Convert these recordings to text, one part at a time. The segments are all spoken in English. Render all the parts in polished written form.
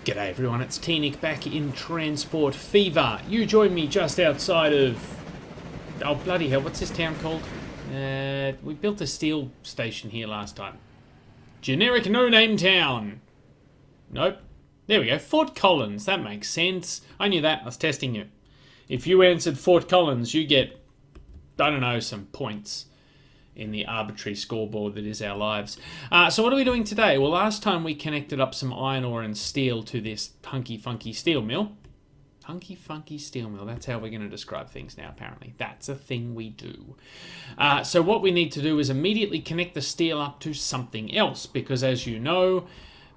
G'day everyone, it's T-Nick back in Transport Fever. You joined me just outside of... oh bloody hell, what's this town called? We built a steel station here last time. Generic no-name town. Nope. There we go, Fort Collins, that makes sense. I knew that, I was testing you. If you answered Fort Collins, you get, I don't know, some points in the arbitrary scoreboard that is our lives. So what are we doing today? Well, last time we connected up some iron ore and steel to this hunky-funky steel mill. Hunky-funky steel mill, that's how we're going to describe things now, apparently. That's a thing we do. So what we need to do is immediately connect the steel up to something else, because as you know,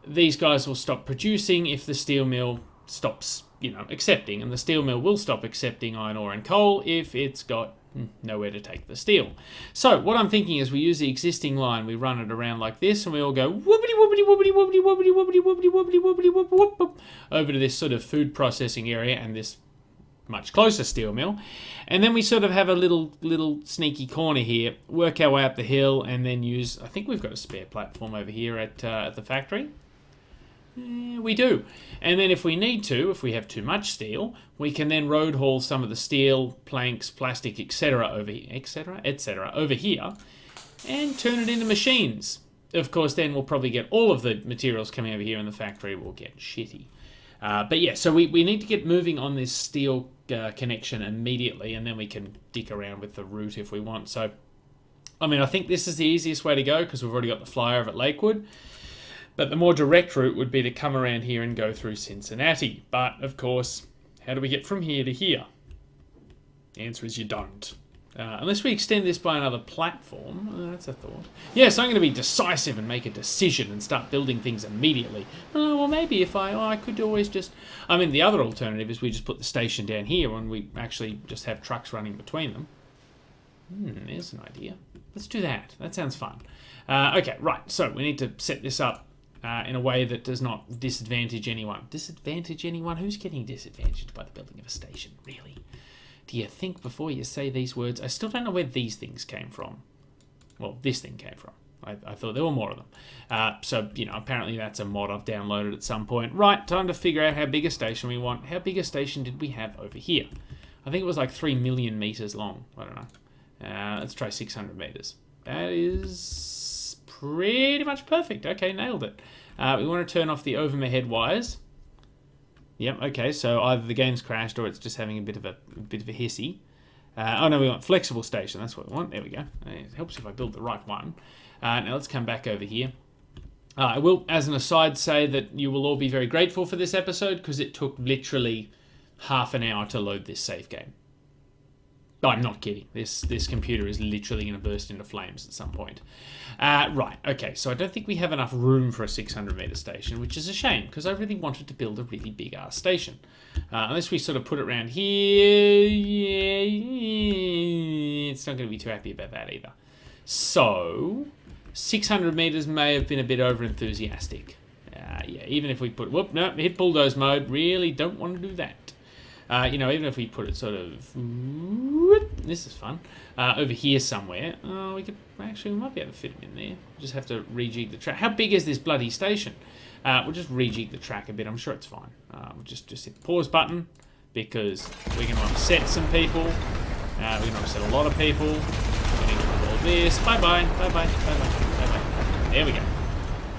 these guys will stop producing if the steel mill stops, accepting, and the steel mill will stop accepting iron ore and coal if it's got nowhere to take the steel. So what I'm thinking is we use the existing line, we run it around like this, and we all go whoopity whoopity whoopity whoopity whoopity whoopity whoopity whoopity whoopity whoop whoop whoop over to this sort of food processing area and this much closer steel mill, and then we sort of have a little sneaky corner here, work our way up the hill, and then use, I think we've got a spare platform over here at the factory. We do. And then if we need to, if we have too much steel, we can then road haul some of the steel, planks, plastic, etc. over here, and turn it into machines. Of course, then we'll probably get all of the materials coming over here, and the factory will get shitty. But yeah, so we need to get moving on this steel connection immediately, and then we can dick around with the route if we want. So, I mean, I think this is the easiest way to go because we've already got the flyover at Lakewood. But the more direct route would be to come around here and go through Cincinnati. But, of course, how do we get from here to here? The answer is you don't. Unless we extend this by another platform. That's a thought. Yes, I'm going to be decisive and make a decision and start building things immediately. Well, maybe if I could always just... I mean, the other alternative is we just put the station down here and we actually just have trucks running between them. There's an idea. Let's do that. That sounds fun. Okay, right. So we need to set this up in a way that does not disadvantage anyone. Disadvantage anyone? Who's getting disadvantaged by the building of a station, really? Do you think before you say these words? I still don't know where these things came from. Well, this thing came from. I thought there were more of them. So, apparently that's a mod I've downloaded at some point. Right, time to figure out how big a station we want. How big a station did we have over here? I think it was like 3 million meters long. I don't know. Let's try 600 meters. That is pretty much perfect. Okay, nailed it. We want to turn off the overhead wires. Yep, okay, so either the game's crashed or it's just having a bit of a hissy. Oh no, we want flexible station, that's what we want. There we go. It helps if I build the right one. Now let's come back over here. I will, as an aside, say that you will all be very grateful for this episode because it took literally half an hour to load this save game. I'm not kidding. This computer is literally going to burst into flames at some point. Right, okay, so I don't think we have enough room for a 600-meter station, which is a shame, because I really wanted to build a really big-ass station. Unless we sort of put it around here, yeah, it's not going to be too happy about that either. So, 600 meters may have been a bit over-enthusiastic. Yeah, even if we put... Whoop, no, hit bulldoze mode. Really don't want to do that. Even if we put it sort of... This is fun. Over here somewhere. We might be able to fit them in there. We'll just have to rejig the track. How big is this bloody station? We'll just rejig the track a bit. I'm sure it's fine. We'll just hit the pause button because we're going to upset some people. We're going to upset a lot of people. We're going to do all this. Bye-bye. Bye-bye. Bye-bye. Bye-bye. There we go.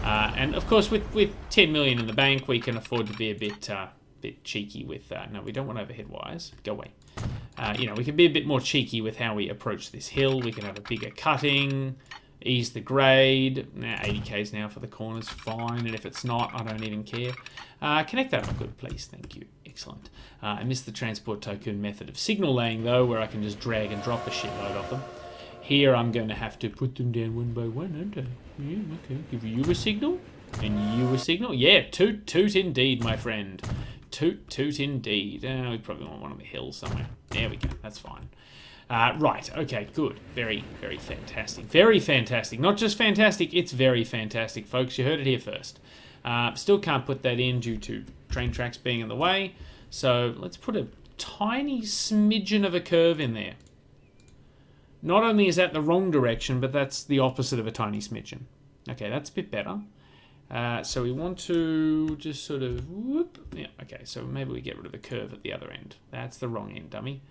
And, of course, with 10 million in the bank, we can afford to be a bit cheeky with... no, we don't want overhead wires. Go away. We can be a bit more cheeky with how we approach this hill. We can have a bigger cutting, ease the grade. 80k's now for the corners, fine. And if it's not, I don't even care. Connect that up good, please. Thank you. Excellent. I missed the Transport Tycoon method of signal laying, though, where I can just drag and drop a shitload of them. Here, I'm going to have to put them down one by one, aren't I? Yeah, okay. Give you a signal, and you a signal. Yeah, toot, toot indeed, my friend. Toot, toot indeed. We probably want one on the hill somewhere. There we go. That's fine. Right. Okay, good. Very, very fantastic. Very fantastic. Not just fantastic, it's very fantastic, folks. You heard it here first. Still can't put that in due to train tracks being in the way. So let's put a tiny smidgen of a curve in there. Not only is that the wrong direction, but that's the opposite of a tiny smidgen. Okay, that's a bit better. So we want to just sort of whoop. Yeah, okay, so maybe we get rid of the curve at the other end. That's the wrong end, dummy.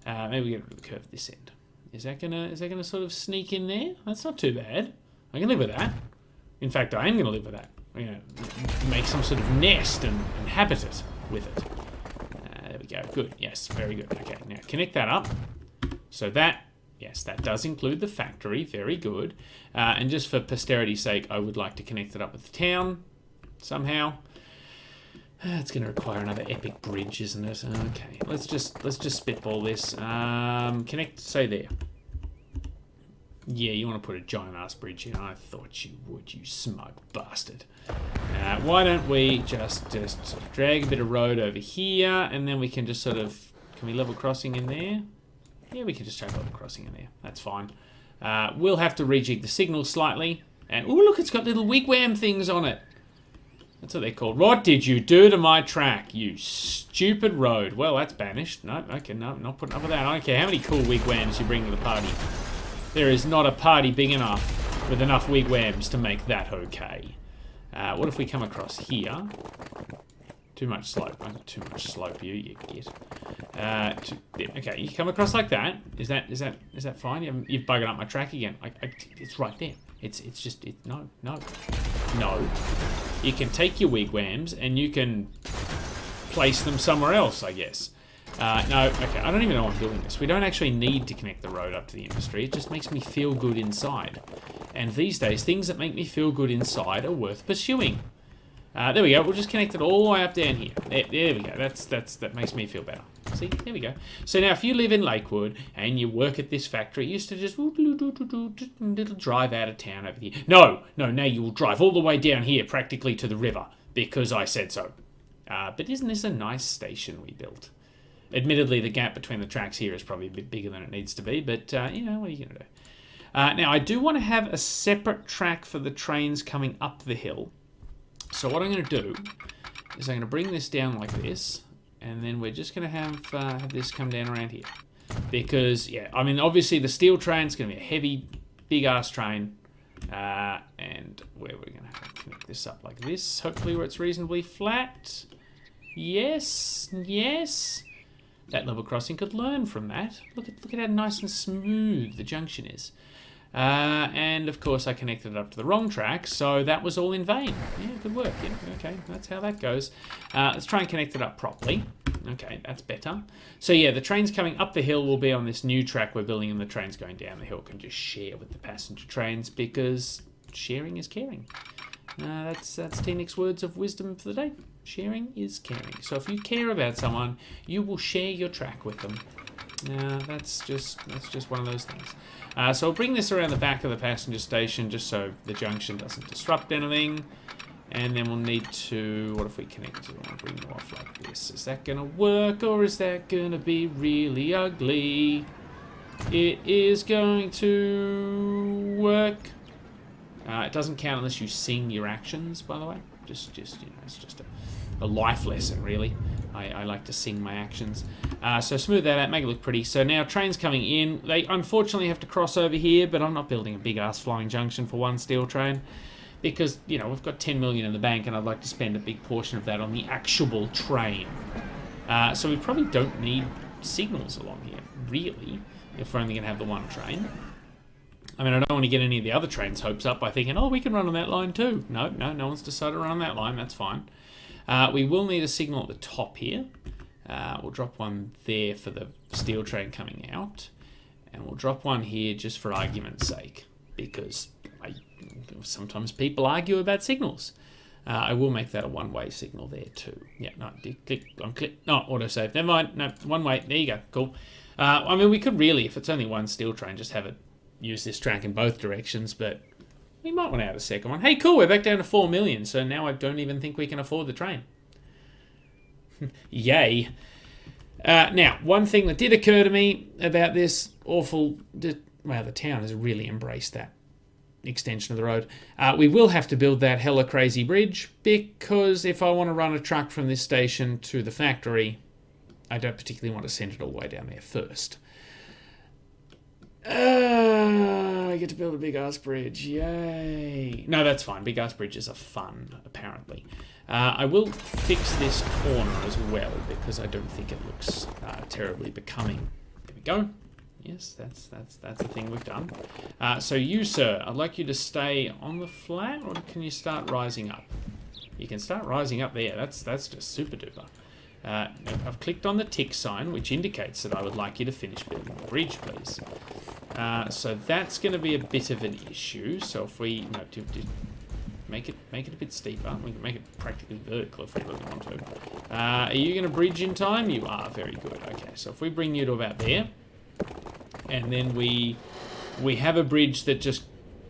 Maybe we get rid of the curve at this end. Is that gonna sort of sneak in there? That's not too bad. I can live with that. In fact, I am gonna live with that. I'm gonna make some sort of nest and habitat with it. There we go. Good. Yes, very good. Okay, now connect that up. So that, yes, that does include the factory. Very good. And just for posterity's sake, I would like to connect it up with the town somehow. It's going to require another epic bridge, isn't it? Okay, let's just spitball this. Connect, say there. Yeah, you want to put a giant ass bridge in. I thought you would, you smug bastard. Why don't we just sort of drag a bit of road over here, and then we can just sort of, can we level crossing in there? Yeah, we can just chuck level crossing in there. That's fine. We'll have to rejig the signal slightly. And, oh look, it's got little wigwam things on it. That's what they're called. What did you do to my track, you stupid road? Well, that's banished. No, okay, no, not putting up with that. I don't care how many cool wigwams you bring to the party. There is not a party big enough with enough wigwams to make that okay. What if we come across here? Too much slope. Too much slope, you git. Okay, you come across like that. Is that fine? You've buggered up my track again. It's right there. It's just no. You can take your wigwams and you can place them somewhere else, I guess. No, okay, I don't even know why I'm doing this. We don't actually need to connect the road up to the industry. It just makes me feel good inside. And these days, things that make me feel good inside are worth pursuing. There we go. We'll just connect it all the way up down here. There we go. That makes me feel better. See? There we go. So now if you live in Lakewood and you work at this factory, you used to just little drive out of town over here. No, now you will drive all the way down here practically to the river because I said so. But isn't this a nice station we built? Admittedly, the gap between the tracks here is probably a bit bigger than it needs to be, but, you know, what are you going to do? Now, I do want to have a separate track for the trains coming up the hill. So what I'm going to do is I'm going to bring this down like this, and then we're just going to have this come down around here. Because, yeah, I mean, obviously the steel train's going to be a heavy, big-ass train, and where we're going to connect this up like this, hopefully where it's reasonably flat. Yes. That level crossing could learn from that. Look at how nice and smooth the junction is. And of course I connected it up to the wrong track, so that was all in vain. Yeah, good work. Yeah, okay, that's how that goes. Let's try and connect it up properly. Okay, that's better. So yeah, the trains coming up the hill will be on this new track we're building, and the trains going down the hill can just share with the passenger trains because sharing is caring. That's T-Nick's words of wisdom for the day. Sharing is caring. So if you care about someone, you will share your track with them. That's just one of those things. So I'll bring this around the back of the passenger station just so the junction doesn't disrupt anything. And then we'll need to, what if we connect it? I want to bring them off like this. Is that going to work or is that going to be really ugly? It is going to work. It doesn't count unless you sing your actions, by the way. Just you know, it's just a life lesson, really. I like to sing my actions. So smooth that out, make it look pretty. So now trains coming in. They unfortunately have to cross over here, but I'm not building a big-ass flying junction for one steel train because, you know, we've got 10 million in the bank and I'd like to spend a big portion of that on the actual train. So we probably don't need signals along here, really, if we're only going to have the one train. I mean, I don't want to get any of the other trains' hopes up by thinking, oh, we can run on that line too. No one's decided to run on that line. That's fine. We will need a signal at the top here. We'll drop one there for the steel train coming out. And we'll drop one here just for argument's sake. Because sometimes people argue about signals. I will make that a one-way signal there too. Yeah, no, click on click. No, autosave. Never mind. No, one way. There you go. Cool. I mean, we could really, if it's only one steel train, just have it use this track in both directions, but we might want to add a second one. Hey, cool, we're back down to 4 million, so now I don't even think we can afford the train. Yay. Now, one thing that did occur to me about this well, the town has really embraced that extension of the road. We will have to build that hella crazy bridge, because if I want to run a truck from this station to the factory, I don't particularly want to send it all the way down there first. I get to build a big-ass bridge. Yay. No, that's fine. Big-ass bridges are fun, apparently. I will fix this corner as well, because I don't think it looks terribly becoming. There we go. Yes, that's the thing we've done. So you, sir, I'd like you to stay on the flat, or can you start rising up? You can start rising up there. That's just super duper. I've clicked on the tick sign, which indicates that I would like you to finish building the bridge, please. So that's going to be a bit of an issue. So if we to make it a bit steeper, we can make it practically vertical if we really want to. Are you going to bridge in time? You are. Very good. Okay, so if we bring you to about there, and then we have a bridge that just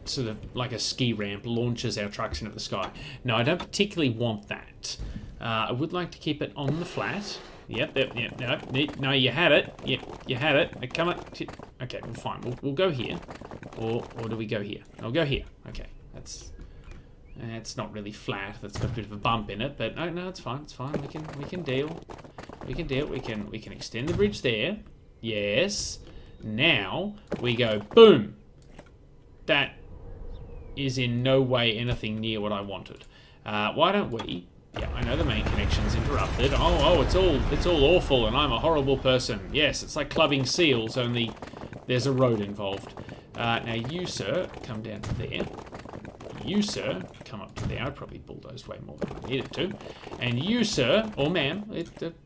sort of like a ski ramp launches our trucks into the sky. No, I don't particularly want that. I would like to keep it on the flat. Yep, no, you had it. Yep, you had it. Come on. Okay, well, fine. We'll go here. Or do we go here? I'll go here. Okay, it's not really flat. That's got a bit of a bump in it, but no, it's fine. It's fine. We can deal. We can extend the bridge there. Yes. Now we go boom. That is in no way anything near what I wanted. Why don't we? Yeah, I know the main connection's interrupted. Oh, it's all awful, and I'm a horrible person. Yes, it's like clubbing seals, only there's a road involved. Now you, sir, come down to there. You, sir, come up to there. I probably bulldozed way more than I needed to. And you, sir, or ma'am,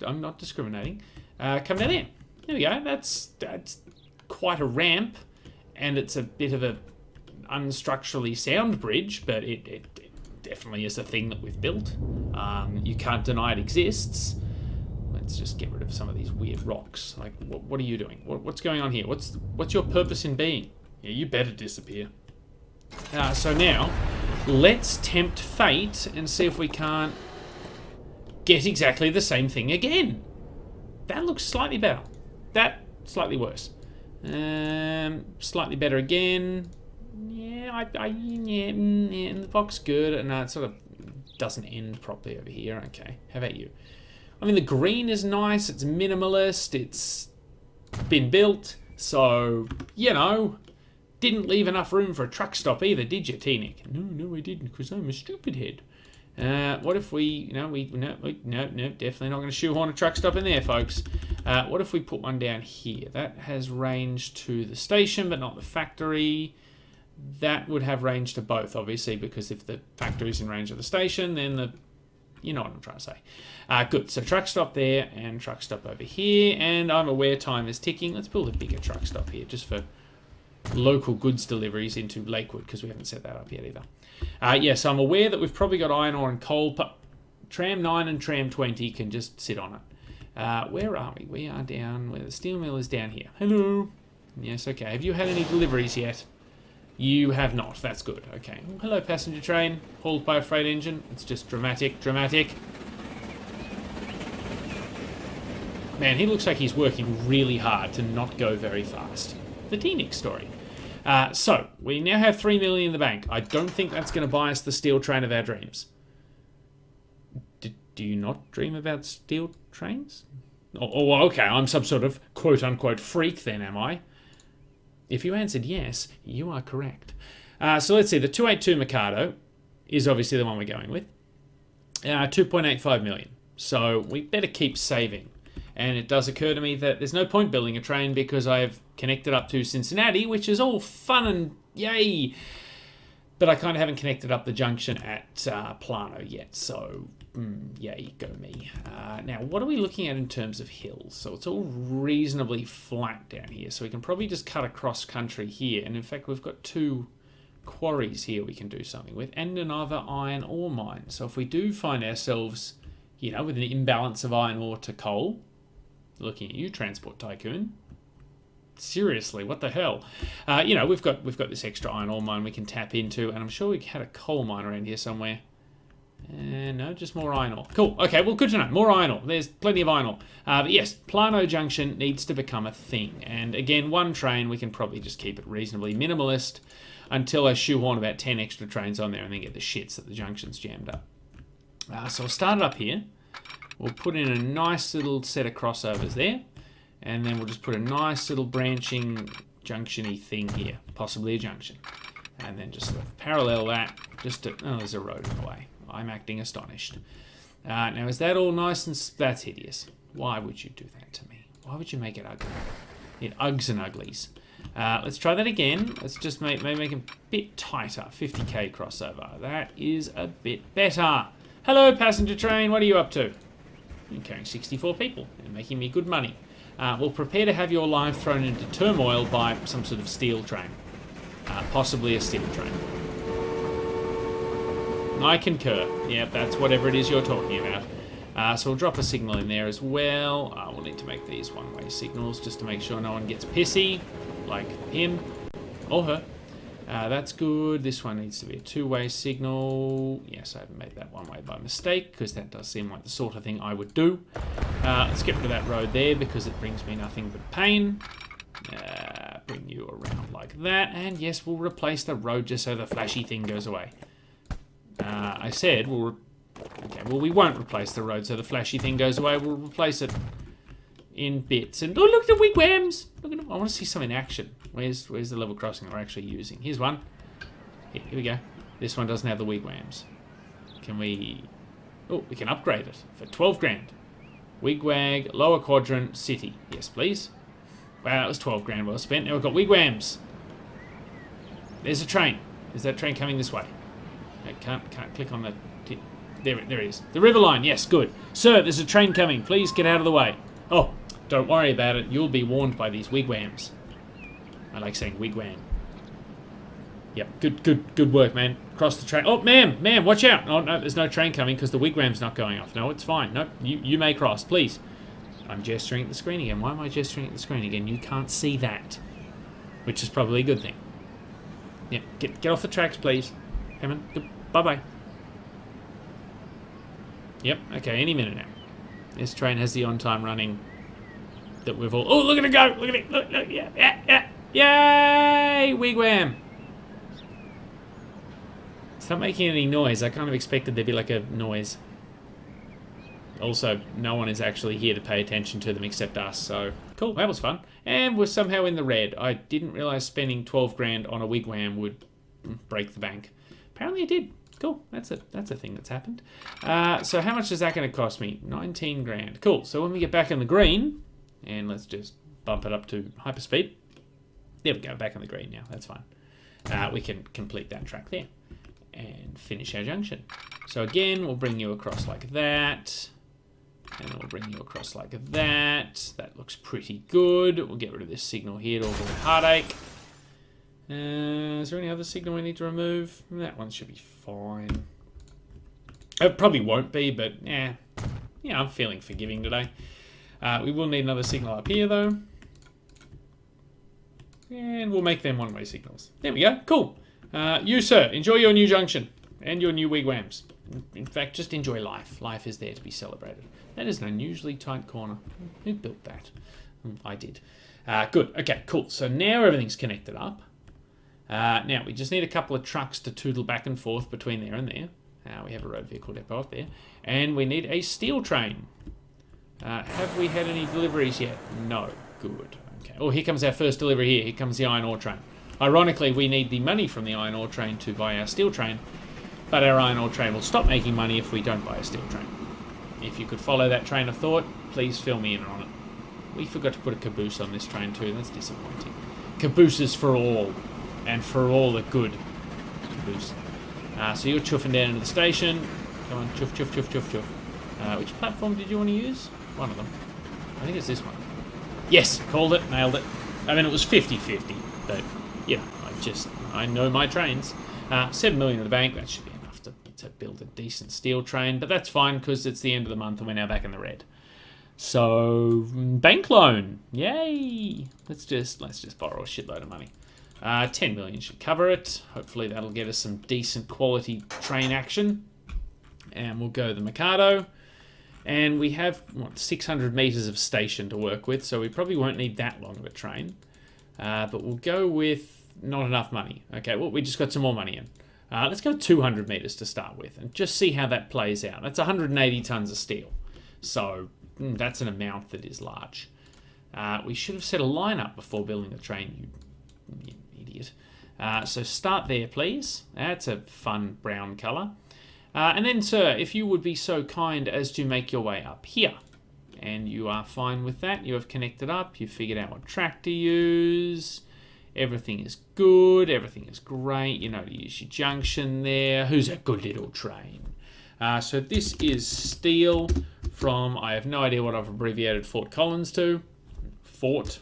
I'm not discriminating, come down there. There we go. That's quite a ramp, and it's a bit of a unstructurally sound bridge, but it definitely is a thing that we've built. You can't deny it exists. Let's just get rid of some of these weird rocks. Like, what are you doing? What's going on here? What's your purpose in being? Yeah, you better disappear. So now, let's tempt fate and see if we can't get exactly the same thing again. That looks slightly better. That, slightly worse. Slightly better again. Yeah, and the box good. No, it sort of doesn't end properly over here. Okay, how about you? I mean, the green is nice. It's minimalist. It's been built. So, didn't leave enough room for a truck stop either, did you, T-Nick? No, I didn't, because I'm a stupid head. What if we... No, definitely not going to shoehorn a truck stop in there, folks. What if we put one down here? That has range to the station, but not the factory. That would have range to both, obviously, because if the factory's in range of the station, then you know what I'm trying to say. Good, so truck stop there, and truck stop over here, and I'm aware time is ticking. Let's build a bigger truck stop here, just for local goods deliveries into Lakewood, because we haven't set that up yet either. Yes, I'm aware that we've probably got iron ore and coal, but Tram 9 and Tram 20 can just sit on it. Where are we? We are down where the steel mill is down here. Hello. Yes, okay. Have you had any deliveries yet? You have not. That's good. Okay. Hello, passenger train. Hauled by a freight engine. It's just dramatic. Man, he looks like he's working really hard to not go very fast. The T-Nick story. So, we now have 3 million in the bank. I don't think that's going to buy us the steel train of our dreams. Do you not dream about steel trains? Oh, okay. I'm some sort of quote-unquote freak then, am I? If you answered yes, you are correct. So let's see. The 282 Mikado is obviously the one we're going with. 2.85 million. So we better keep saving. And it does occur to me that there's no point building a train because I've connected up to Cincinnati, which is all fun and yay. But I kind of haven't connected up the junction at Plano yet. So, yay, go me. Now, what are we looking at in terms of hills? So it's all reasonably flat down here. So we can probably just cut across country here. And in fact, we've got 2 quarries here we can do something with. And another iron ore mine. So if we do find ourselves, with an imbalance of iron ore to coal, looking at you, Transport Tycoon. Seriously, what the hell? We've got this extra iron ore mine we can tap into, and I'm sure we had a coal mine around here somewhere. No, just more iron ore. Cool. Okay, well, good to know. More iron ore. There's plenty of iron ore. But yes, Plano Junction needs to become a thing. And again, 1 train, we can probably just keep it reasonably minimalist until I shoehorn about 10 extra trains on there and then get the shits that the junction's jammed up. So I'll start it up here. We'll put in a nice little set of crossovers there. And then we'll just put a nice little branching junction-y thing here. Possibly a junction. And then just sort of parallel that. Just to... Oh, there's a road in the way. I'm acting astonished. Now, is that all nice and... That's hideous. Why would you do that to me? Why would you make it ugly? It Uggs and uglies. Let's try that again. Let's just make it a bit tighter. 50k crossover. That is a bit better. Hello, passenger train. What are you up to? You're carrying 64 people and making me good money. Well, prepare to have your life thrown into turmoil by some sort of steel train. Possibly a steel train. I concur. Yep, that's whatever it is you're talking about. So we'll drop a signal in there as well. We'll need to make these one-way signals just to make sure no one gets pissy, like him or her. That's good. This one needs to be a two-way signal. Yes, I haven't made that one-way by mistake, because that does seem like the sort of thing I would do. Let's get rid of that road there, because it brings me nothing but pain. Bring you around like that. And yes, we'll replace the road just so the flashy thing goes away. I said we'll... Okay, well, we won't replace the road so the flashy thing goes away. We'll replace it in bits. And oh, look at the wigwams! Look at them. I want to see some in action. Where's the level crossing we're actually using? Here's one. Here we go. This one doesn't have the wigwams. Can we... Oh, we can upgrade it for 12 grand. Wigwag, lower quadrant, city. Yes, please. Wow, that was 12 grand well spent. Now we've got wigwams. There's a train. Is that train coming this way? I can't click on the... There it is. The river line. Yes, good. Sir, there's a train coming. Please get out of the way. Oh, don't worry about it. You'll be warned by these wigwams. I like saying wigwam. Yep, good work, man. Cross the train. Oh, ma'am, watch out. Oh, no, there's no train coming because the wigwam's not going off. No, it's fine. No, you may cross, please. I'm gesturing at the screen again. Why am I gesturing at the screen again? You can't see that. Which is probably a good thing. Yeah, get off the tracks, please. Come on. Bye-bye. Yep, okay, any minute now. This train has the on-time running that we've all... Oh, look at it go! Look at it! Look, yeah. Yay! Wigwam! It's not making any noise. I kind of expected there'd be like a noise. Also, no one is actually here to pay attention to them except us, so... Cool, that was fun. And we're somehow in the red. I didn't realise spending 12 grand on a wigwam would break the bank. Apparently it did. Cool, that's a thing that's happened. So how much is that going to cost me? 19 grand. Cool, so when we get back in the green, and let's just bump it up to hyperspeed. There we go, back in the green now, that's fine. We can complete that track there and finish our junction. So again, we'll bring you across like that, and then we'll bring you across like that. That looks pretty good. We'll get rid of this signal here to avoid heartache. Is there any other signal we need to remove? That one should be fine. It probably won't be, but yeah, I'm feeling forgiving today. We will need another signal up here though. And we'll make them one-way signals. There we go, cool. You, sir, enjoy your new junction and your new wigwams. In fact, just enjoy life. Life is there to be celebrated. That is an unusually tight corner. Who built that? I did. Good, okay, cool. So now everything's connected up. Now, we just need a couple of trucks to tootle back and forth between there and there. We have a road vehicle depot up there. And we need a steel train. Have we had any deliveries yet? No. Good. Okay. Oh, here comes our first delivery here. Here comes the iron ore train. Ironically, we need the money from the iron ore train to buy our steel train. But our iron ore train will stop making money if we don't buy a steel train. If you could follow that train of thought, please fill me in on it. We forgot to put a caboose on this train too. That's disappointing. Cabooses for all. And for all the good caboose. So you're chuffing down into the station. Come on, chuff, chuff, chuff, chuff, chuff. Which platform did you want to use? One of them. I think it's this one. Yes, called it, nailed it. I mean, it was 50-50, but, you know, I know my trains. 7 million in the bank, that should be enough to build a decent steel train, but that's fine because it's the end of the month and we're now back in the red. So, bank loan, yay! Let's just borrow a shitload of money. 10 million should cover it. Hopefully that'll get us some decent quality train action. And we'll go to the Mikado. And we have, 600 metres of station to work with, so we probably won't need that long of a train. But we'll go with not enough money. Okay, well, we just got some more money in. Let's go 200 metres to start with and just see how that plays out. That's 180 tonnes of steel. So that's an amount that is large. We should have set a line up before building the train, you You idiot. So start there, please. That's a fun brown colour. And then, sir, if you would be so kind as to make your way up here. And you are fine with that. You have connected up. You've figured out what track to use. Everything is good. Everything is great. You know to use your junction there. Who's a good little train? So this is steel from, I have no idea what I've abbreviated Fort Collins to. Fort.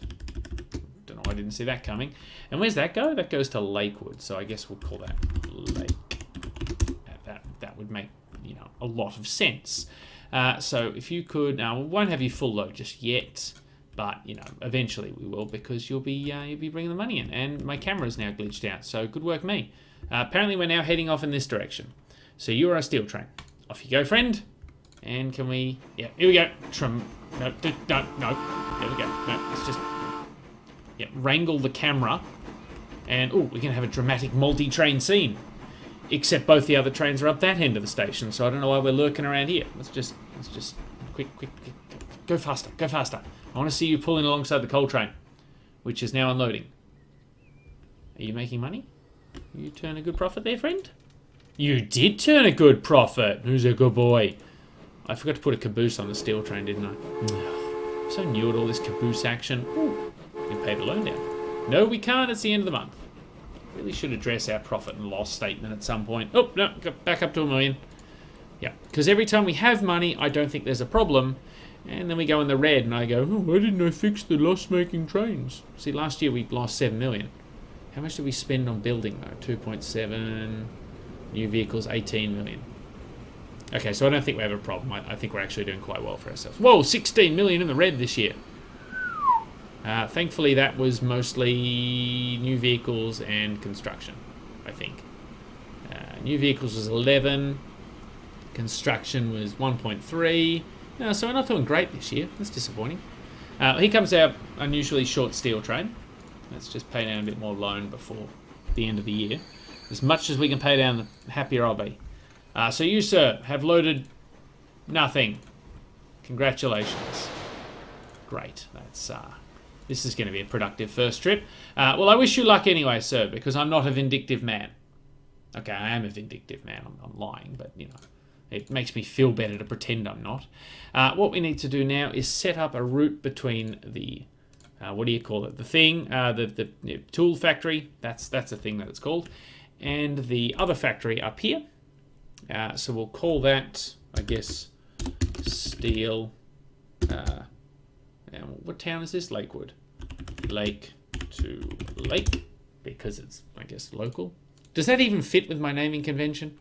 Don't know, I didn't see that coming. And where's that go? That goes to Lakewood. So I guess we'll call that Lake. That would make, you know, a lot of sense. So if you could, now we won't have you full load just yet, but you know, eventually we will, because you'll be bringing the money in, and my camera is now glitched out. So good work, me. Apparently we're now heading off in this direction. So you are a steel train. Off you go, friend. And can we? Yeah, here we go. No. There we go. No, let's just wrangle the camera, and we can have a dramatic multi-train scene. Except both the other trains are up that end of the station, so I don't know why we're lurking around here. Let's just quick, go faster. I want to see you pulling alongside the coal train, which is now unloading. Are you making money? You turn a good profit there, friend? You did turn a good profit. Who's a good boy? I forgot to put a caboose on the steel train, didn't I? I'm so new at all this caboose action. Ooh, we can pay the loan down. No, we can't. It's the end of the month. Really should address our profit and loss statement at some point. Oh, no, back up to $1 million. Yeah, because every time we have money, I don't think there's a problem. And then we go in the red and I go, why didn't I fix the loss-making trains? See, last year we lost $7 million. How much did we spend on building, though? 2.7. New vehicles, 18 million. Okay, so I don't think we have a problem. I think we're actually doing quite well for ourselves. Whoa, 16 million in the red this year. Thankfully, that was mostly new vehicles and construction, I think. New vehicles was 11. Construction was 1.3. So we're not doing great this year. That's disappointing. Here comes our unusually short steel train. Let's just pay down a bit more loan before the end of the year. As much as we can pay down, the happier I'll be. So you, sir, have loaded nothing. Congratulations. Great. This is going to be a productive first trip. Well, I wish you luck anyway, sir, because I'm not a vindictive man. Okay, I am a vindictive man. I'm lying, but, you know, it makes me feel better to pretend I'm not. What we need to do now is set up a route between the, what do you call it? The thing, the tool factory. That's the thing that it's called. And the other factory up here. So we'll call that, I guess, steel. Now, what town is this? Lakewood. Lake to Lake, because it's, I guess, local. Does that even fit with my naming convention?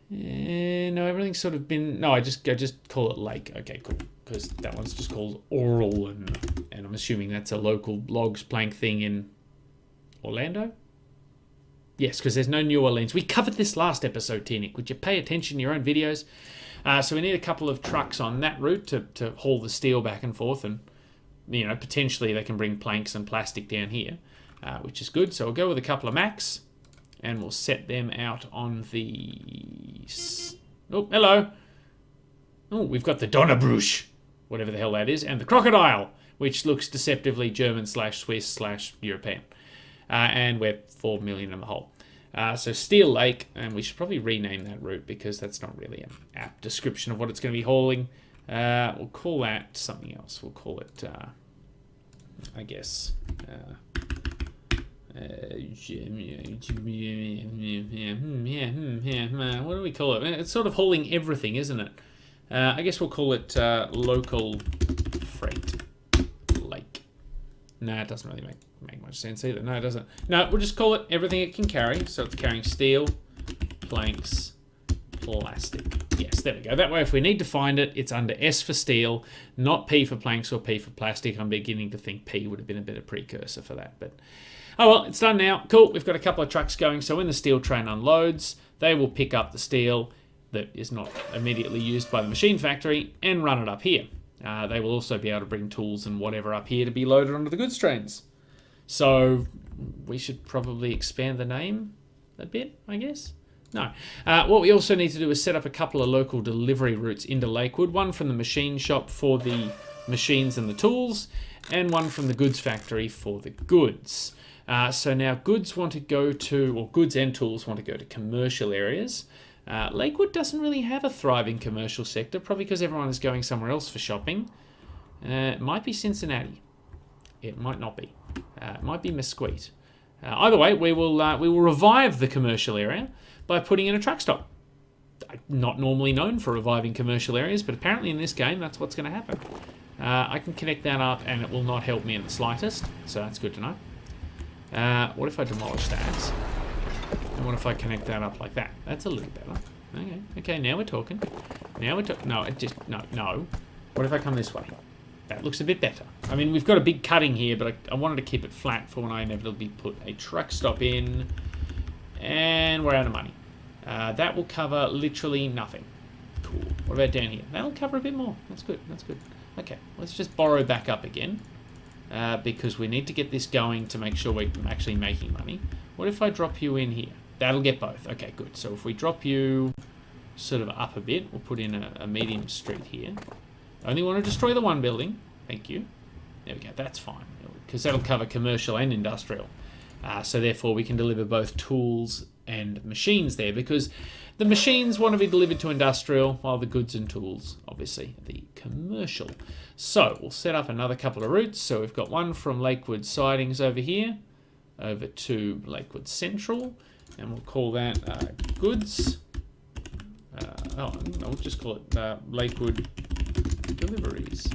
No, everything's sort of been... No, I just call it Lake. Okay, cool. Because that one's just called Oral, and I'm assuming that's a local logs plank thing in Orlando? Yes, because there's no New Orleans. We covered this last episode, T-Nick. Would you pay attention to your own videos? So we need a couple of trucks on that route to haul the steel back and forth, and, you know, potentially they can bring planks and plastic down here, which is good. So we'll go with a couple of Macs, and we'll set them out on the... Oh, hello. Oh, we've got the Donnerbruch, whatever the hell that is, and the Crocodile, which looks deceptively German/Swiss/European. And we're 4 million in the hole. So Steel Lake, and we should probably rename that route because that's not really an apt description of what it's going to be hauling. We'll call that something else. We'll call it, I guess, what do we call it? It's sort of hauling everything, isn't it? I guess we'll call it local freight lake. No, it doesn't really make much sense either. No, it doesn't. No, we'll just call it everything it can carry. So it's carrying steel, planks, plastic. Yes, there we go. That way, if we need to find it, it's under S for steel, not P for planks or P for plastic. I'm beginning to think P would have been a better precursor for that. But, oh well, it's done now. Cool. We've got a couple of trucks going. So when the steel train unloads, they will pick up the steel that is not immediately used by the machine factory and run it up here. They will also be able to bring tools and whatever up here to be loaded onto the goods trains. So we should probably expand the name a bit, I guess. No. What we also need to do is set up a couple of local delivery routes into Lakewood. One from the machine shop for the machines and the tools, and one from the goods factory for the goods. So now goods want to go to, or goods and tools want to go to commercial areas. Lakewood doesn't really have a thriving commercial sector, probably because everyone is going somewhere else for shopping. It might be Cincinnati. It might not be. It might be Mesquite. Either way, we will revive the commercial area by putting in a truck stop. Not normally known for reviving commercial areas, but apparently in this game that's what's going to happen. I can connect that up and it will not help me in the slightest, so that's good to know. What if I demolish that? And what if I connect that up like that? That's a little better. Okay, now we're talking. No. What if I come this way? That looks a bit better. I mean, we've got a big cutting here, but I wanted to keep it flat for when I inevitably put a truck stop in. And we're out of money. That will cover literally nothing. Cool. What about down here? That'll cover a bit more. That's good. Okay, let's just borrow back up again. Because we need to get this going to make sure we're actually making money. What if I drop you in here? That'll get both. Okay, good. So if we drop you sort of up a bit, we'll put in a medium street here. Only want to destroy the one building. Thank you. There we go. That's fine. Because that'll cover commercial and industrial. So therefore we can deliver both tools and machines there, because the machines want to be delivered to industrial, while the goods and tools, obviously, the commercial. So we'll set up another couple of routes. So we've got one from Lakewood Sidings over here, over to Lakewood Central, and we'll call that goods. We'll just call it Lakewood Deliveries.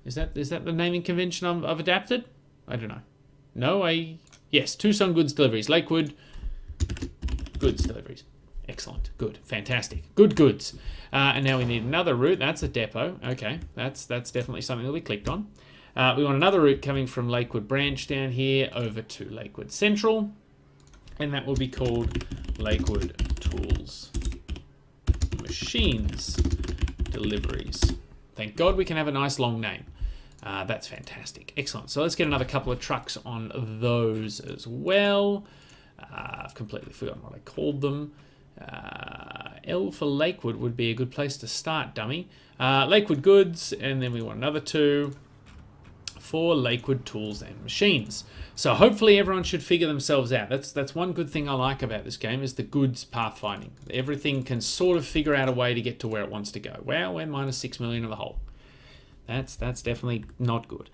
Is that the naming convention I've adapted? I don't know. Yes, Tucson Goods Deliveries. Lakewood Goods Deliveries. Excellent. Good. Fantastic. Good goods. And now we need another route. That's a depot. Okay. That's definitely something that we clicked on. We want another route coming from Lakewood Branch down here over to Lakewood Central. And that will be called Lakewood Tools Machines Deliveries. Thank God we can have a nice long name. That's fantastic. Excellent. So let's get another couple of trucks on those as well. I've completely forgotten what I called them. L for Lakewood would be a good place to start, dummy. Lakewood Goods, and then we want another 2 for Lakewood Tools and Machines. So hopefully everyone should figure themselves out. That's one good thing I like about this game, is the goods pathfinding. Everything can sort of figure out a way to get to where it wants to go. Well, we're minus 6 million of the hole. That's definitely not good.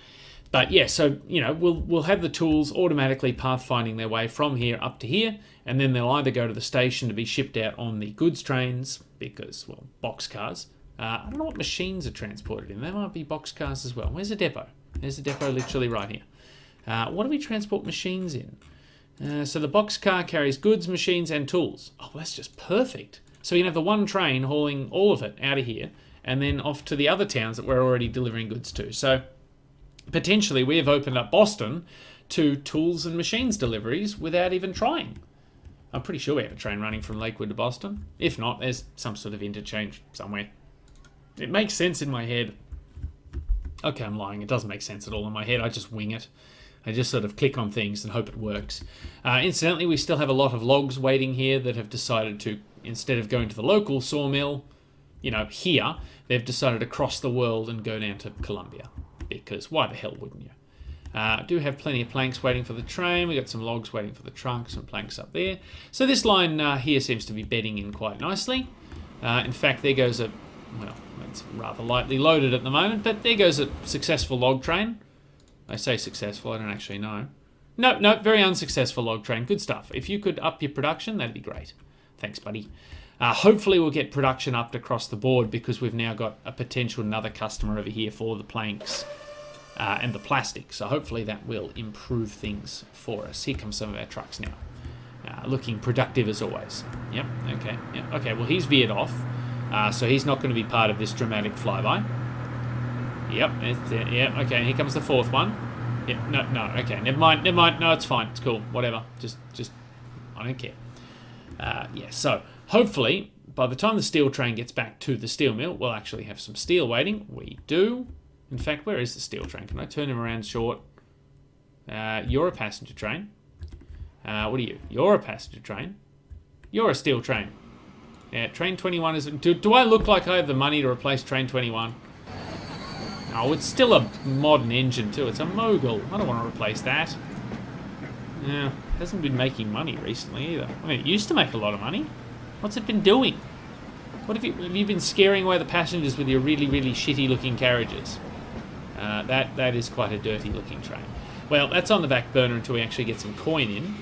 But yeah, so we'll have the tools automatically pathfinding their way from here up to here, and then they'll either go to the station to be shipped out on the goods trains, because, well, box cars. I don't know what machines are transported in. They might be box cars as well. Where's the depot? There's the depot literally right here. What do we transport machines in? So the box car carries goods, machines, and tools. Oh, that's just perfect. So you can have the one train hauling all of it out of here, and then off to the other towns that we're already delivering goods to. So potentially we have opened up Boston to tools and machines deliveries without even trying. I'm pretty sure we have a train running from Lakewood to Boston. If not, there's some sort of interchange somewhere. It makes sense in my head. Okay, I'm lying. It doesn't make sense at all in my head. I just wing it. I just sort of click on things and hope it works. Incidentally, we still have a lot of logs waiting here that have decided to, instead of going to the local sawmill, here, they've decided to cross the world and go down to Columbia. Because why the hell wouldn't you? I do have plenty of planks waiting for the train. We've got some logs waiting for the trunk, some planks up there. So this line here seems to be bedding in quite nicely. In fact, there goes it's rather lightly loaded at the moment, but there goes a successful log train. I say successful, I don't actually know. No, very unsuccessful log train. Good stuff. If you could up your production, that'd be great. Thanks, buddy. Hopefully we'll get production upped across the board, because we've now got a potential another customer over here for the planks and the plastic. So hopefully that will improve things for us. Here come some of our trucks now. Looking productive as always. Yep, okay. Yep. Okay, well, he's veered off. So he's not going to be part of this dramatic flyby. Yep, okay, and here comes the fourth one. Yep, no, okay, never mind, no, it's fine, it's cool, whatever, just, I don't care. So, hopefully, by the time the steel train gets back to the steel mill, we'll actually have some steel waiting. We do. In fact, where is the steel train? Can I turn him around short? You're a passenger train. What are you? You're a passenger train. You're a steel train. Yeah, train 21 is... Do I look like I have the money to replace train 21? Oh, it's still a modern engine too. It's a Mogul. I don't want to replace that. Yeah, it hasn't been making money recently either. I mean, it used to make a lot of money. What's it been doing? What have you been scaring away the passengers with your really, really shitty looking carriages? That is quite a dirty looking train. Well, that's on the back burner until we actually get some coin in.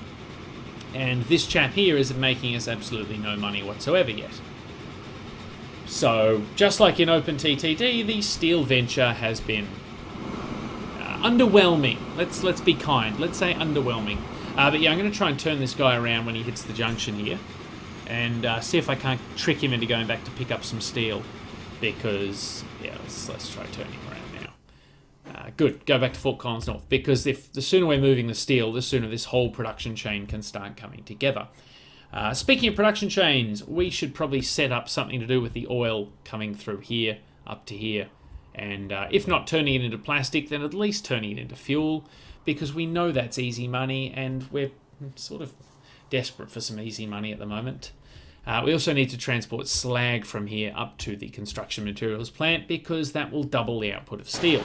And this chap here isn't making us absolutely no money whatsoever yet. So, just like in OpenTTD, the steel venture has been underwhelming. Let's be kind. Let's say underwhelming. But yeah, I'm going to try and turn this guy around when he hits the junction here. And see if I can't trick him into going back to pick up some steel. Because, yeah, let's try turning him around now. Good, go back to Fort Collins North. Because if the sooner we're moving the steel, the sooner this whole production chain can start coming together. Speaking of production chains, we should probably set up something to do with the oil coming through here, up to here. And if not turning it into plastic, then at least turning it into fuel. Because we know that's easy money, and we're sort of desperate for some easy money at the moment. We also need to transport slag from here up to the construction materials plant, because that will double the output of steel.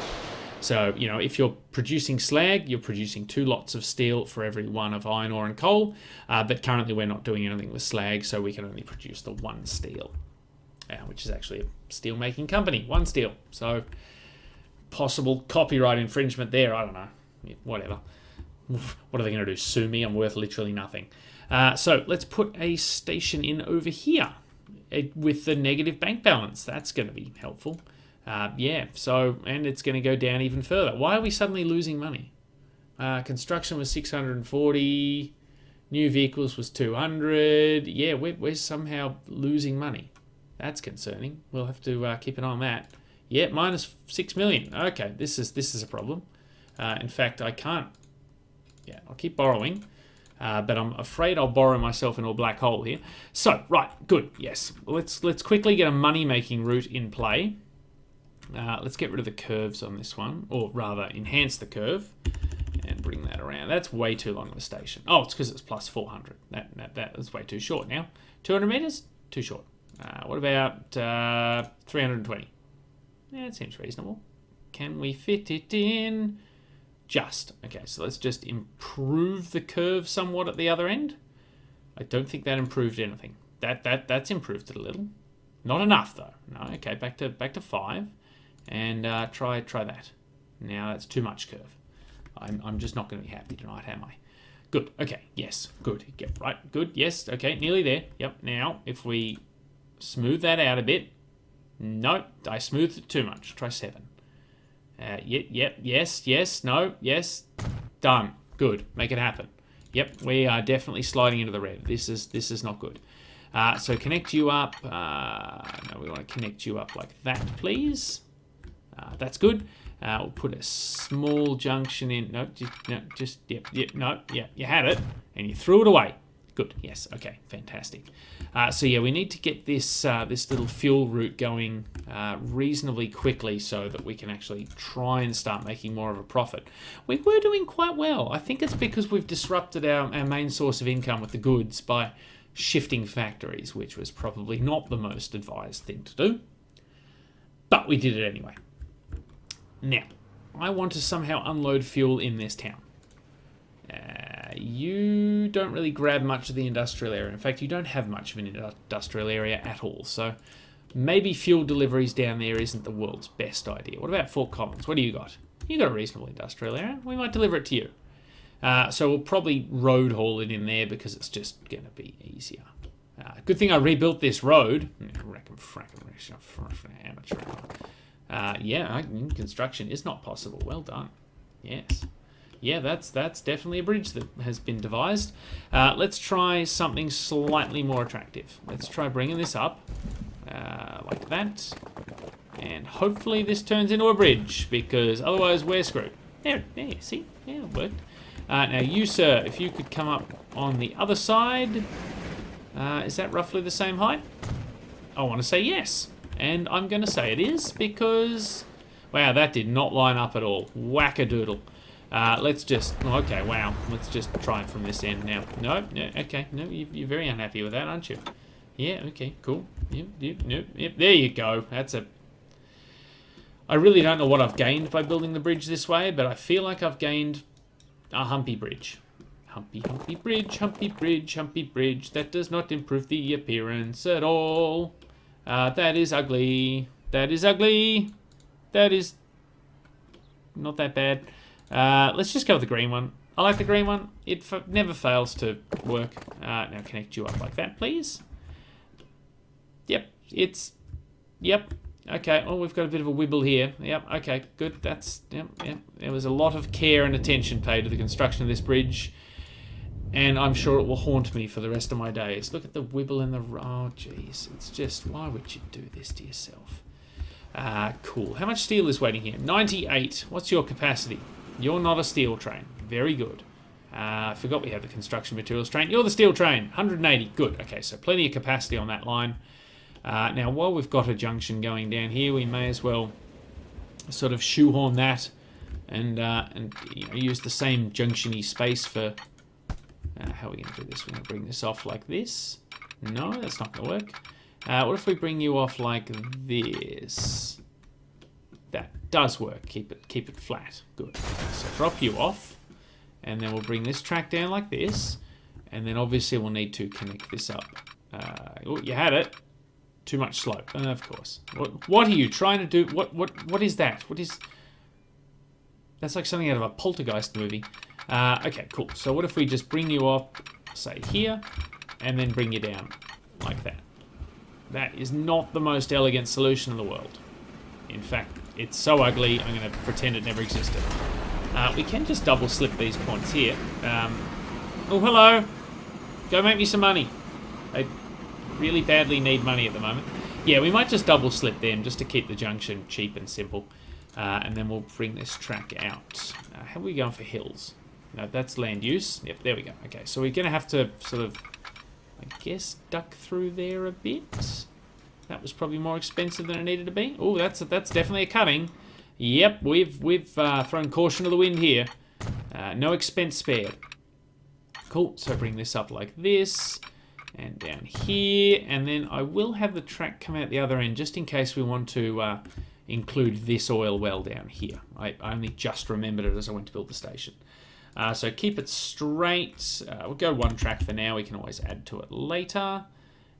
So, you know, if you're producing slag, you're producing 2 lots of steel for every 1 of iron ore and coal. But currently we're not doing anything with slag, so we can only produce the 1 steel. Which is actually a steel making company, 1 Steel. So, possible copyright infringement there, I don't know. Whatever. What are they going to do? Sue me? I'm worth literally nothing. So, let's put a station in over here with the negative bank balance. That's going to be helpful. Yeah, so, and it's going to go down even further. Why are we suddenly losing money? Construction was 640, new vehicles was 200. Yeah, we're somehow losing money. That's concerning. We'll have to keep an eye on that. Yeah, minus 6 million. Okay, this is a problem. In fact, I can't. Yeah, I'll keep borrowing. But I'm afraid I'll borrow myself into a black hole here. So, right, good, yes. Let's quickly get a money-making route in play. Let's get rid of the curves on this one, or rather enhance the curve and bring that around. That's way too long of a station. Oh, it's because it's plus 400. That is way too short now. 200 meters? Too short. What about 320? Yeah, it seems reasonable. Can we fit it in? Just. Okay, so let's just improve the curve somewhat at the other end. I don't think that improved anything. That's improved it a little. Not enough though. No, okay, back to 5. And try that. Now that's too much curve. I'm just not going to be happy tonight, am I? Good. Okay. Yes. Good. Yep. Right. Good. Yes. Okay. Nearly there. Yep. Now, if we smooth that out a bit. Nope. I smoothed it too much. Try 7. Yep. Yes. Yes. No. Yes. Done. Good. Make it happen. Yep. We are definitely sliding into the red. This is not good. So connect you up. No, we want to connect you up like that, please. That's good. We'll put a small junction in. No, you had it, and you threw it away. Good. Yes. Okay. Fantastic. So yeah, we need to get this this little fuel route going reasonably quickly so that we can actually try and start making more of a profit. We were doing quite well. I think it's because we've disrupted our main source of income with the goods by shifting factories, which was probably not the most advised thing to do. But we did it anyway. Now, I want to somehow unload fuel in this town. You don't really grab much of the industrial area. In fact, you don't have much of an industrial area at all. So maybe fuel deliveries down there isn't the world's best idea. What about Fort Collins? What do you got? You got a reasonable industrial area. We might deliver it to you. So we'll probably road haul it in there because it's just going to be easier. Good thing I rebuilt this road. Amateur. Yeah, construction is not possible. Well done. Yes. Yeah, that's definitely a bridge that has been devised. Let's try something slightly more attractive. Let's try bringing this up like that. And hopefully this turns into a bridge, because otherwise we're screwed. There, see? Yeah, it worked. Now you, sir, if you could come up on the other side. Is that roughly the same height? I want to say yes. And I'm going to say it is, because... Wow, that did not line up at all. Whack-a-doodle. Let's just... Okay, wow. Let's just try it from this end now. No, okay. No, you're very unhappy with that, aren't you? Yeah, okay, cool. Yep, there you go. That's a... I really don't know what I've gained by building the bridge this way, but I feel like I've gained a humpy bridge. Humpy, humpy bridge, humpy bridge, humpy bridge. That does not improve the appearance at all. That is ugly. That is ugly. That is not that bad. Let's just go with the green one. I like the green one. It never fails to work. Now connect you up like that, please. Yep, yep. Okay, oh, we've got a bit of a wibble here. Yep, okay, good. Yep. There was a lot of care and attention paid to the construction of this bridge, and I'm sure it will haunt me for the rest of my days. Look at the wibble in the... Oh, jeez. It's just, why would you do this to yourself? Cool. How much steel is waiting here? 98. What's your capacity? You're not a steel train. Very good. I forgot we have the construction materials train. You're the steel train. 180. Good. Okay, so plenty of capacity on that line. Now, while we've got a junction going down here, we may as well sort of shoehorn that and you know, use the same junction-y space for... how are we going to do this? We're going to bring this off like this. No, that's not going to work. What if we bring you off like this? That does work. Keep it flat. Good. So drop you off, and then we'll bring this track down like this, and then obviously we'll need to connect this up. Oh, you had it. Too much slope. Of course. What are you trying to do? What is that? What is... That's like something out of a Poltergeist movie. Okay, cool. So what if we just bring you up, say here, and then bring you down like that? That is not the most elegant solution in the world. In fact, it's so ugly, I'm going to pretend it never existed. We can just double slip these points here. Oh, hello. Go make me some money. I really badly need money at the moment. Yeah, we might just double slip them just to keep the junction cheap and simple. And then we'll bring this track out. How are we going for hills? No, that's land use. Yep, there we go. Okay, so we're going to have to sort of, I guess, duck through there a bit. That was probably more expensive than it needed to be. Oh, that's definitely a cutting. Yep, we've thrown caution to the wind here. No expense spared. Cool, so bring this up like this. And down here. And then I will have the track come out the other end just in case we want to include this oil well down here. I only just remembered it as I went to build the station. So keep it straight. We'll go one track for now. We can always add to it later.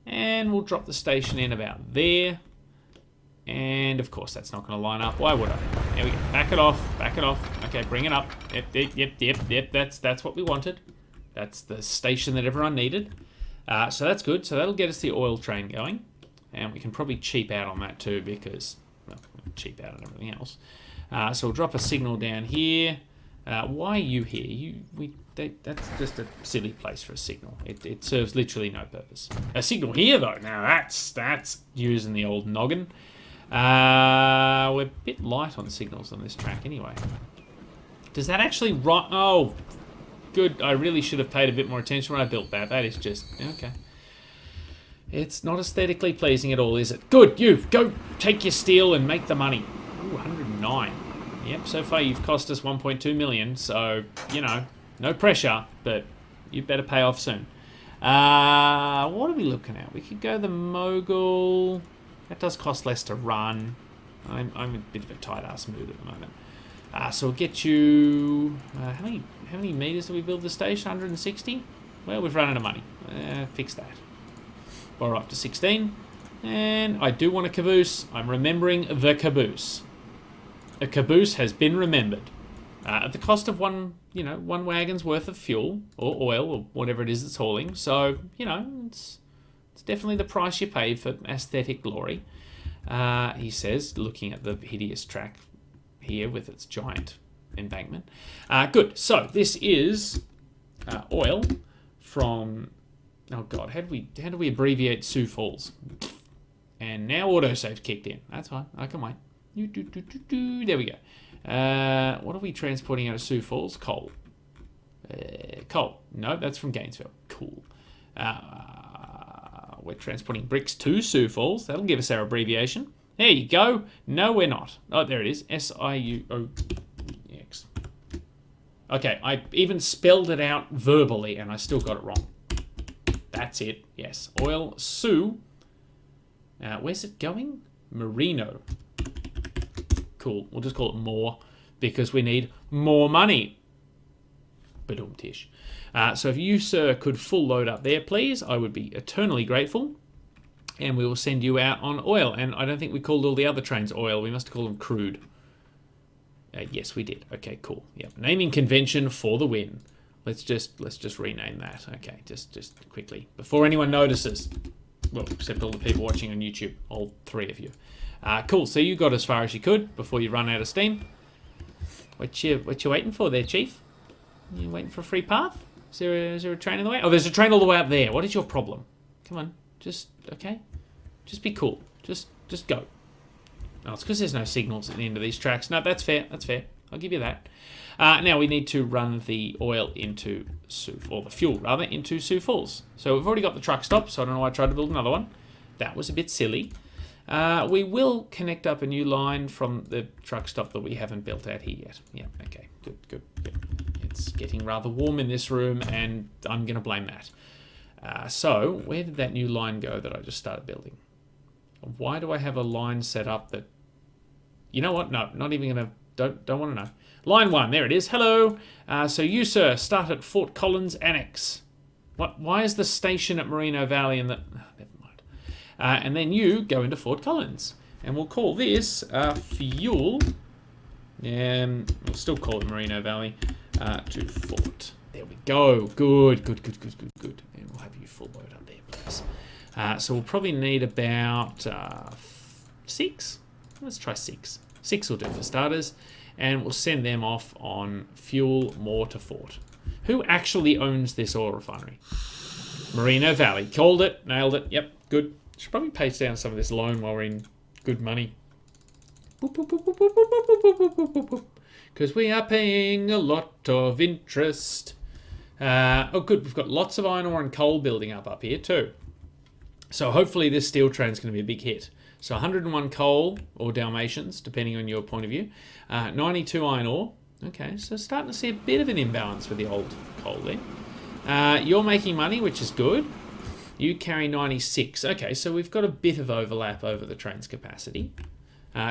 And we'll drop the station in about there. And of course that's not going to line up. Why would I? There we go. Back it off. Back it off. Okay, bring it up. Yep. That's what we wanted. That's the station that everyone needed. So that's good. So that'll get us the oil train going. And we can probably cheap out on that too because, well, cheap out on everything else. So we'll drop a signal down here. Why are you here? That's just a silly place for a signal. It serves literally no purpose. A signal here, though. Now, that's using the old noggin. We're a bit light on signals on this track anyway. Does that actually run? Oh, good. I really should have paid a bit more attention when I built that. That is just... Okay. It's not aesthetically pleasing at all, is it? Good. You, go take your steel and make the money. Ooh, 109. Yep, so far you've cost us 1.2 million, so, you know, no pressure, but you better pay off soon. What are we looking at? We could go the Mogul. That does cost less to run. I'm in a bit of a tight-ass mood at the moment. So we'll get you... how many meters do we build the station? 160? Well, we've run out of money. Fix that. Borrow up to 16. And I do want a caboose. I'm remembering the caboose. A caboose has been remembered. At the cost of one wagon's worth of fuel or oil or whatever it is it's hauling. So, you know, it's definitely the price you pay for aesthetic glory. He says, looking at the hideous track here with its giant embankment. Good. So this is oil from... Oh God, how do we abbreviate Sioux Falls? And now autosave kicked in. That's fine. I can wait. There we go. What are we transporting out of Sioux Falls? Coal. Coal. No, that's from Gainesville. Cool. We're transporting bricks to Sioux Falls. That'll give us our abbreviation. There you go. No, we're not. Oh, there it is. S-I-U-O-X. Okay, I even spelled it out verbally and I still got it wrong. That's it. Yes. Oil Sioux. Where's it going? Merino. cool. We'll just call it more because we need more money. Badum-tish. So if you, sir, could full load up there, please, I would be eternally grateful. And we will send you out on oil. And I don't think we called all the other trains oil. We must have called them crude. Yes, we did. Okay, cool. Yep. Naming convention for the win. Let's just rename that. Okay, just quickly before anyone notices. Well, except all the people watching on YouTube, all 3 of you. Cool. So you got as far as you could before you run out of steam. What you waiting for there, Chief? You waiting for a free path? Is there a train in the way? Oh, there's a train all the way up there. What is your problem? Come on, okay. Just be cool. Just go. No, it's because there's no signals at the end of these tracks. No, that's fair. That's fair. I'll give you that. Now we need to run the oil into or the fuel rather, into Sioux Falls. So we've already got the truck stop, so I don't know why I tried to build another one. That was a bit silly. We will connect up a new line from the truck stop that we haven't built out here yet. Yeah, okay, good. It's getting rather warm in this room, and I'm going to blame that. So where did that new line go that I just started building? Why do I have a line set up that... You know what? No, not even going to... Don't want to know. Line 1, there it is. Hello. So you, sir, start at Fort Collins Annex. What? Why is the station at Moreno Valley in the... Oh, never mind. And then you go into Fort Collins. And we'll call this fuel. We'll still call it Moreno Valley to Fort. There we go. Good. And we'll have you full load up there, please. So we'll probably need about 6. Let's try 6. 6 will do for starters. And we'll send them off on fuel more to Fort. Who actually owns this oil refinery? Moreno Valley. Called it. Nailed it. Yep. Good. Should probably pay down some of this loan while we're in good money. Because we are paying a lot of interest. Oh, good. We've got lots of iron ore and coal building up here too. So hopefully this steel train's going to be a big hit. So 101 coal, or Dalmatians, depending on your point of view. 92 iron ore. Okay, so starting to see a bit of an imbalance with the old coal there. You're making money, which is good. You carry 96. Okay, so we've got a bit of overlap over the train's capacity.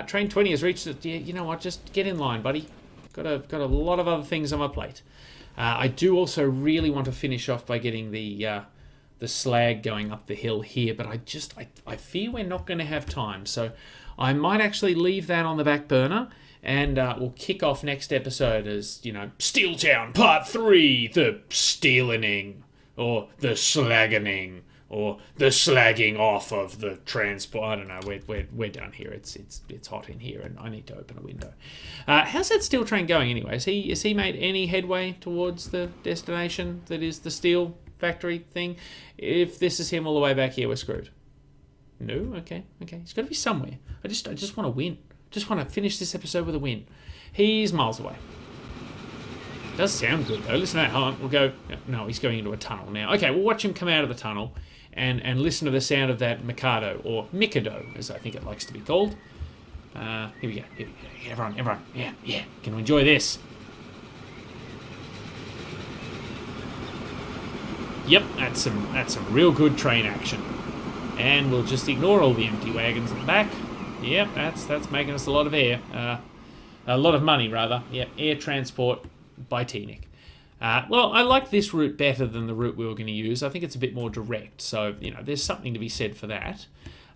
Train 20 has reached it. You know what? Just get in line, buddy. Got a lot of other things on my plate. I do also really want to finish off by getting the slag going up the hill here, but I fear we're not going to have time. So I might actually leave that on the back burner, and we'll kick off next episode as, Steeltown Part 3, the steelening, or the slaggening, or the slagging off of the transport. I don't know. We're done here. It's hot in here, and I need to open a window. How's that steel train going anyway? Has he made any headway towards the destination that is the steel factory thing? If this is him all the way back here, we're screwed. No? Okay. He's got to be somewhere. I just want to win. Just want to finish this episode with a win. He's miles away. Does sound good though. Listen to that. Hold on. We'll go. No, he's going into a tunnel now. Okay, we'll watch him come out of the tunnel and listen to the sound of that Mikado, or Mikado, as I think it likes to be called. Here we go. Everyone. Yeah. Can we enjoy this? Yep, that's some real good train action. And we'll just ignore all the empty wagons in the back. Yep, that's making us a lot of air. A lot of money, rather. Yep, air transport by TNIC. Well, I like this route better than the route we were going to use. I think it's a bit more direct, so, there's something to be said for that.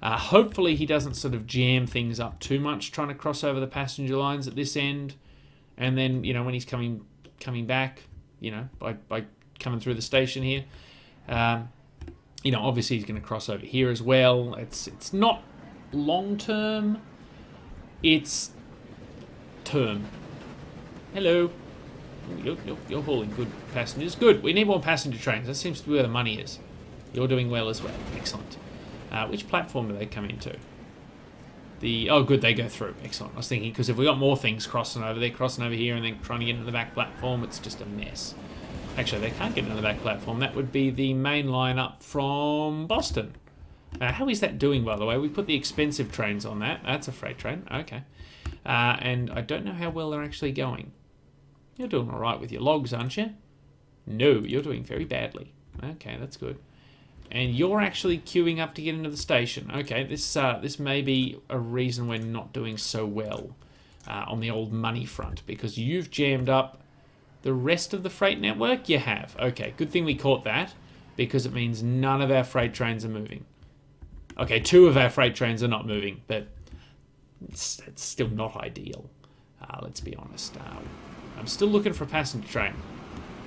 Hopefully he doesn't sort of jam things up too much trying to cross over the passenger lines at this end. And then, when he's coming back, by coming through the station here, obviously he's going to cross over here as well. It's not long term, it's term. Hello. You're hauling good passengers. Good. We need more passenger trains. That seems to be where the money is. You're doing well as well. Excellent. Which platform do they come into? Oh, good. They go through. Excellent. I was thinking, because if we got more things crossing over, they're crossing over here and then trying to get into the back platform, it's just a mess. Actually, they can't get into the back platform. That would be the main line up from Boston. How is that doing, by the way? We put the expensive trains on that. That's a freight train. Okay. And I don't know how well they're actually going. You're doing all right with your logs, aren't you? No, you're doing very badly. Okay, that's good. And you're actually queuing up to get into the station. Okay, this may be a reason we're not doing so well. on the old money front, because you've jammed up the rest of the freight network. You have. Okay, good thing we caught that, because it means none of our freight trains are moving. Okay, 2 of our freight trains are not moving, but it's still not ideal. Let's be honest. I'm still looking for a passenger train.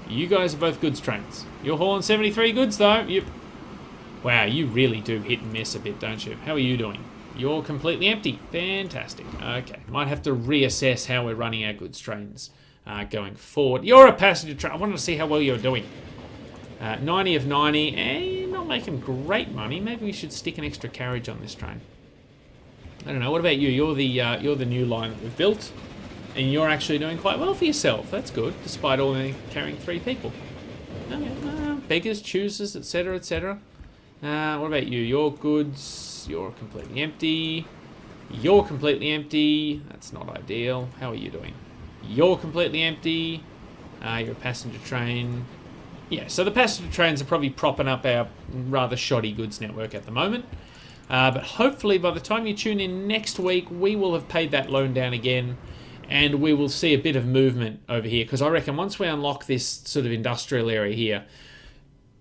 You guys are both goods trains. You're hauling 73 goods, though. Wow, you really do hit and miss a bit, don't you? How are you doing? You're completely empty. Fantastic. Okay, might have to reassess how we're running our goods trains going forward. You're a passenger train. I wanted to see how well you're doing. 90 of 90. Not making great money. Maybe we should stick an extra carriage on this train. I don't know. What about you? You're the new line that we've built, and you're actually doing quite well for yourself. That's good, despite only carrying 3 people. Okay. Beggars, choosers, etc., etc. What about you? Your goods. You're completely empty. You're completely empty. That's not ideal. How are you doing? You're completely empty. You're a passenger train. Yeah, so the passenger trains are probably propping up our rather shoddy goods network at the moment. But hopefully by the time you tune in next week, we will have paid that loan down again, and we will see a bit of movement over here, because I reckon once we unlock this sort of industrial area here,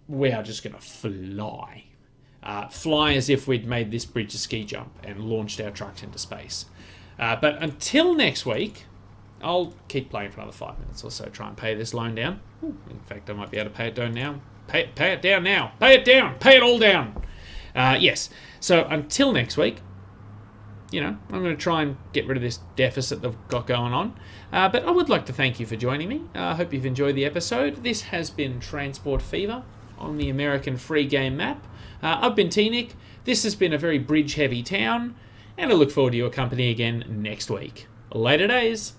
we are just going to fly. Fly as if we'd made this bridge a ski jump and launched our trucks into space. But until next week, I'll keep playing for another 5 minutes or so, try and pay this loan down. In fact, I might be able to pay it down now. Pay it down now. Pay it down. Pay it all down. Yes. So until next week, I'm going to try and get rid of this deficit that I've got going on. But I would like to thank you for joining me. I hope you've enjoyed the episode. This has been Transport Fever on the American free game map. I've been T-Nick. This has been a very bridge-heavy town, and I look forward to your company again next week. Later days.